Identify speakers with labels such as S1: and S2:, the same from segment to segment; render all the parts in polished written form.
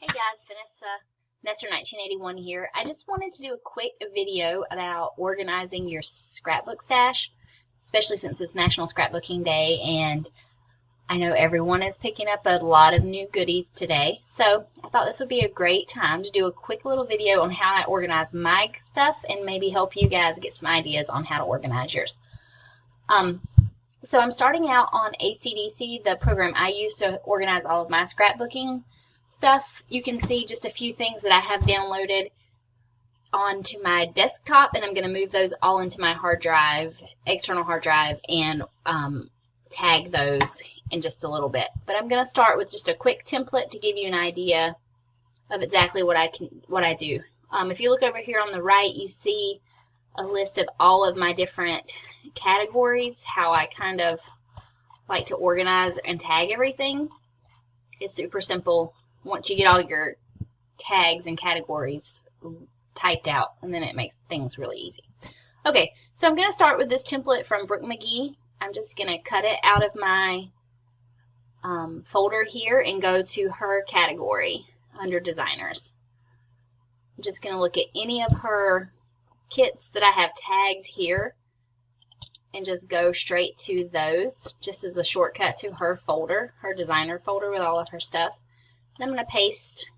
S1: Hey guys, Vanessa, Nestor 1981 here. I just wanted to do a quick video about organizing your scrapbook stash, especially since it's National Scrapbooking Day and I know everyone is picking up a lot of new goodies today. So I thought this would be a great time to do a quick little video on how I organize my stuff and maybe help you guys get some ideas on how to organize yours. So I'm starting out on AC/DC, the program I use to organize all of my scrapbooking stuff. You can see just a few things that I have downloaded onto my desktop, and I'm going to move those all into my hard drive, external hard drive, and tag those in just a little bit. But I'm going to start with just a quick template to give you an idea of exactly what I do. If you look over here on the right, you see a list of all of my different categories, how I kind of like to organize and tag everything. It's super simple once you get all your tags and categories typed out, and then it makes things really easy. Okay, so I'm going to start with this template from Brooke McGee. I'm just going to cut it out of my folder here and go to her category under designers. I'm just going to look at any of her kits that I have tagged here and just go straight to those, just as a shortcut to her folder, her designer folder with all of her stuff. And I'm going to paste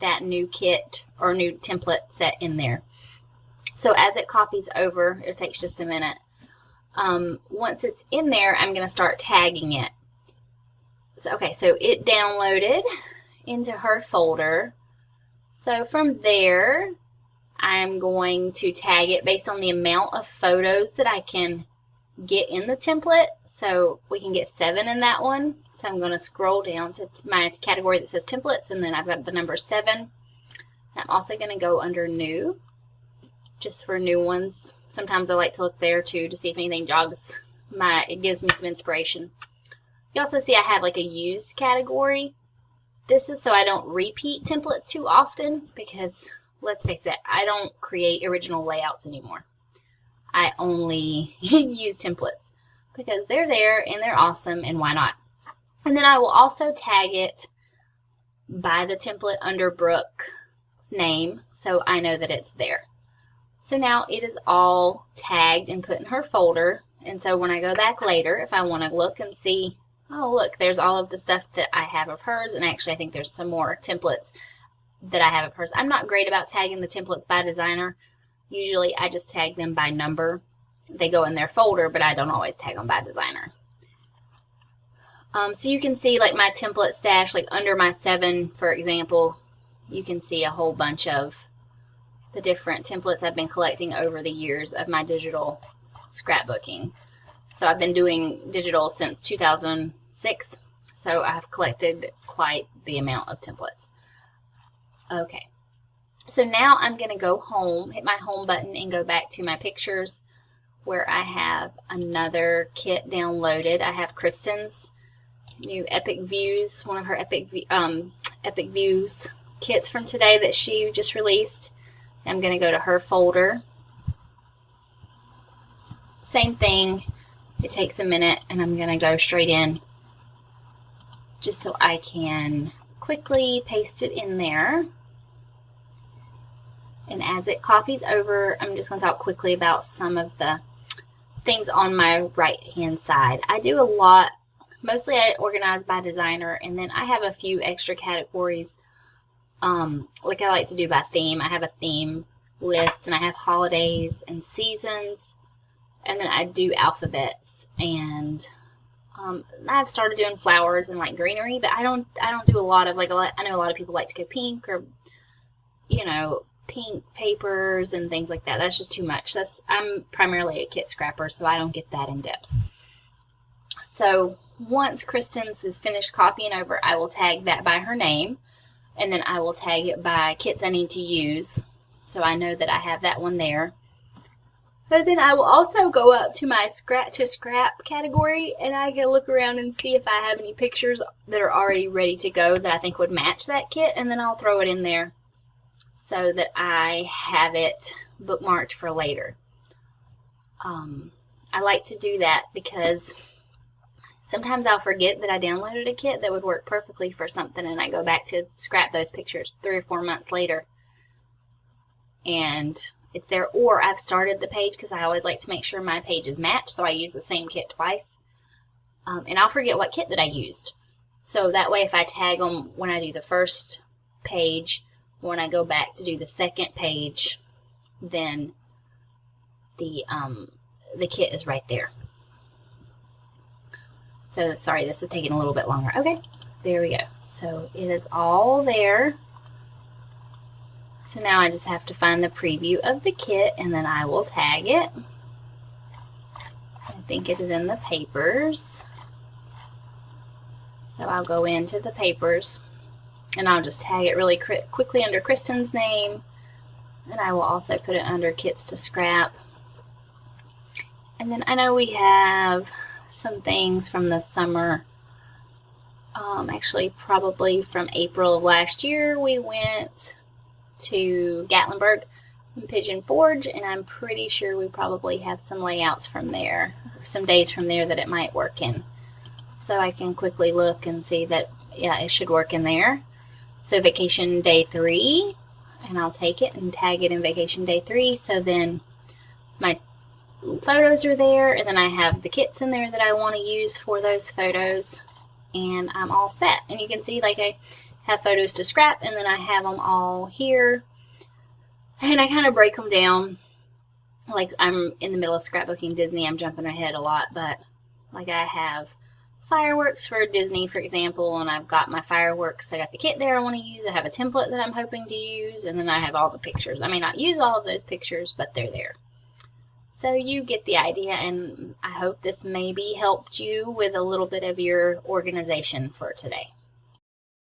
S1: that new kit or new template set in there. So as it copies over, it takes just a minute. Once it's in there, I'm going to start tagging it. So, okay, so it downloaded into her folder. So from there, I'm going to tag it based on the amount of photos that I can get in the template. So we can get 7 in that one. So I'm going to scroll down to my category that says templates, and then I've got the number 7. I'm also going to go under new, just for new ones. Sometimes I like to look there too to see if anything jogs it gives me some inspiration. You also see I have like a used category. This is so I don't repeat templates too often, because let's face it, I don't create original layouts anymore. I only use templates because they're there and they're awesome, and why not? And then I will also tag it by the template under Brooke's name, so I know that it's there. So now it is all tagged and put in her folder, and so when I go back later, if I want to look and see, oh look, there's all of the stuff that I have of hers, and actually I think there's some more templates that I have of hers. I'm not great about tagging the templates by designer. Usually I just tag them by number. They go in their folder, but I don't always tag them by designer. So you can see like my template stash, like under my 7, for example, you can see a whole bunch of the different templates I've been collecting over the years of my digital scrapbooking. So I've been doing digital since 2006, so I've collected quite the amount of templates. Okay. So now I'm going to go home, hit my home button, and go back to my pictures where I have another kit downloaded. I have Kristen's new Epic Views, one of her Epic Views kits from today that she just released. I'm going to go to her folder. Same thing. It takes a minute, and I'm going to go straight in just so I can quickly paste it in there. And as it copies over, I'm just going to talk quickly about some of the things on my right-hand side. I do a lot, mostly I organize by designer, and then I have a few extra categories, like I like to do by theme. I have a theme list, and I have holidays and seasons, and then I do alphabets, and I've started doing flowers and like greenery, but I don't do a lot of I know a lot of people like to go pink, or pink papers and things like that. That's just too much. I'm primarily a kit scrapper, so I don't get that in depth. So once Kristen's is finished copying over, I will tag that by her name, and then I will tag it by kits I need to use, so I know that I have that one there. But then I will also go up to my scrap category, and I can look around and see if I have any pictures that are already ready to go that I think would match that kit, and then I'll throw it in there so that I have it bookmarked for later. I like to do that because Sometimes I'll forget that I downloaded a kit that would work perfectly for something, and I go back to scrap those pictures 3 or 4 months later, and it's there. Or I've started the page because I always like to make sure my pages match, so I use the same kit twice. And I'll forget what kit that I used. So that way, if I tag them when I do the first page, when I go back to do the second page, then the kit is right there. So sorry, this is taking a little bit longer. Okay, there we go. So it is all there. So now I just have to find the preview of the kit, and then I will tag it. I think it is in the papers. So I'll go into the papers, and I'll just tag it really quickly under Kristen's name, and I will also put it under Kits to Scrap. And then I know we have some things from the summer. Actually, probably from April of last year, we went to Gatlinburg and Pigeon Forge, and I'm pretty sure we probably have some layouts from there, some days from there that it might work in. So I can quickly look and see that, yeah, it should work in there. So vacation day 3, and I'll take it and tag it in vacation day 3. So then my photos are there, and then I have the kits in there that I want to use for those photos, and I'm all set. And you can see, like, I have photos to scrap, and then I have them all here, and I kind of break them down. Like, I'm in the middle of scrapbooking Disney. I'm jumping ahead a lot, but like, I have fireworks for Disney, for example, and I've got my fireworks. I got the kit there I want to use. I have a template that I'm hoping to use, and then I have all the pictures. I may not use all of those pictures, but they're there. So you get the idea, and I hope this maybe helped you with a little bit of your organization for today.